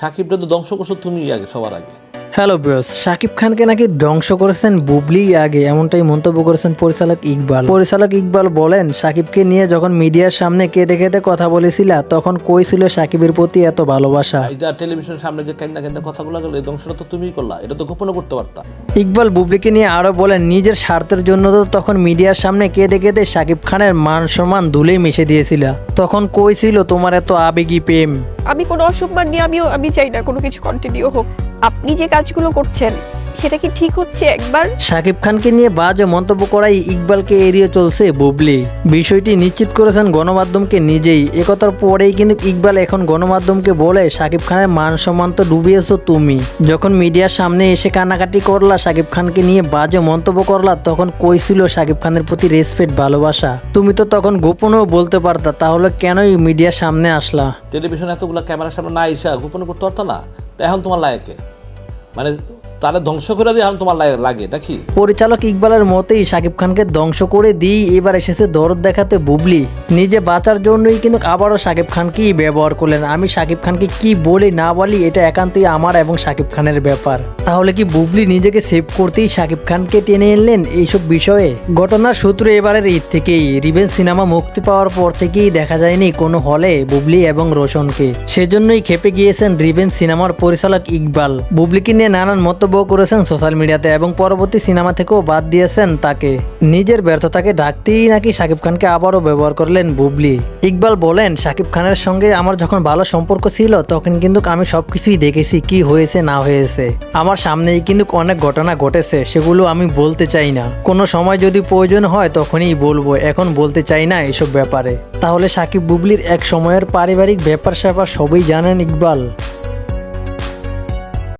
সাকিবটা তো ধ্বংস করছো তুমি আগে, সবার আগে। হ্যালো ভিউয়ার্স, শাকিব খানকে নাকি ধ্বংস করেছেন বুবলি আগে, এমনটাই মন্তব্য করেছেন পরিচালক ইকবাল। পরিচালক ইকবাল বলেন, শাকিবকে নিয়ে যখন মিডিয়ার সামনে কেঁদে কেঁদে কথা বলেছিলা তখন কই ছিল শাকিবের প্রতি এত ভালোবাসা? এটা টেলিভিশনের সামনে যে কেন্দা কেন্দা কথাগুলো গেলো, এই ধ্বংসটা তো তুমিই করলা, এটা তো গোপনে করতে পারতা। ইকবাল বুবলিকে নিয়ে আরো বলেন, নিজের স্বার্থের জন্য তো তখন মিডিয়ার সামনে কেঁদে কেঁদে শাকিব খানের মান সম্মান ধুলেই মিশে দিয়েছিল, তখন কই ছিল তোমার এত আবেগী প্রেম? আমি কোনো অসম্মান নিয়ে আমি চাই না কোনো কিছু কন্টিনিউ হোক। আপনি যে কাজগুলো করছেন সেটা কি ঠিক হচ্ছে? একবার শাকিব খানকে নিয়ে বাজে মন্তব্য করাই ইকবালকে এড়িয়ে চলছে বুবলি। বিষয়টি নিশ্চিত করেছেন গণমাধ্যমকে নিজেই। একথার পরেই কিন্তু ইকবাল এখন গণমাধ্যমকে বলে, শাকিব খানের মান সম্মান তো ডুবিয়েছো তুমি। যখন মিডিয়ার সামনে এসে কান্নাকাটি করলা, শাকিব খানকে নিয়ে বাজে মন্তব্য করলা, তখন কই ছিল শাকিব খানের প্রতি রেসপেক্ট, ভালোবাসা? তুমি তো তখন গোপনেও বলতে পারতা, তাহলে কেনই মিডিয়ার সামনে আসলা? টেলিভিশনে এতগুলো ক্যামেরার সামনে না এসে গোপনে করতে পারতা না? তা এখন তোমার লায়কে, মানে তারা ধ্বংস করে দিয়ে এখন তোমার লাগে নাকি? পরিচালক ইকবালের মতেই শাকিব খানকে ধ্বংস করে দিয়ে এবার এসেছে দরদ দেখাতে বুবলি। নিজে বাঁচার জন্যই কিন্তু আবারও শাকিব খানকেই ব্যবহার করলেন। আমি শাকিব খানকে কি বলি না বলি এটা একান্তই আমার এবং শাকিব খানের ব্যাপার। তাহলে কি বুবলি নিজেকে সেভ করতেই শাকিব খানকে টেনে এনলেন এইসব বিষয়ে? ঘটনার সূত্র এবারের ঈদ থেকেই রিভেঞ্জ সিনেমা মুক্তি পাওয়ার পর থেকেই দেখা যায়নি কোনো হলে বুবলি এবং রোশনকে। সেজন্যই খেপে গিয়েছেন রিভেঞ্জ সিনেমার পরিচালক ইকবাল। বুবলিকে নিয়ে নানান মন্তব্য করেছেন সোশ্যাল মিডিয়াতে এবং পরবর্তী সিনেমা থেকেও বাদ দিয়েছেন তাকে। নিজের ব্যর্থতাকে ঢাকতেই নাকি শাকিব খানকে আবারও ব্যবহার করলেন বুবলি। ইকবাল বলেন, শাকিব খানের সঙ্গে আমার যখন ভালো সম্পর্ক ছিল তখন কিন্তু আমি সবকিছুই দেখেছি, কি হয়েছে না হয়েছে। আমার সামনেই কিন্তু অনেক ঘটনা ঘটেছে, সেগুলো আমি বলতে চাই না। কোনো সময় যদি প্রয়োজন হয় তখনই বলবো, এখন বলতে চাই না এসব ব্যাপারে। তাহলে শাকিব বুবলির এক সময়ের পারিবারিক ব্যাপার স্যাপার সবই জানেন ইকবাল।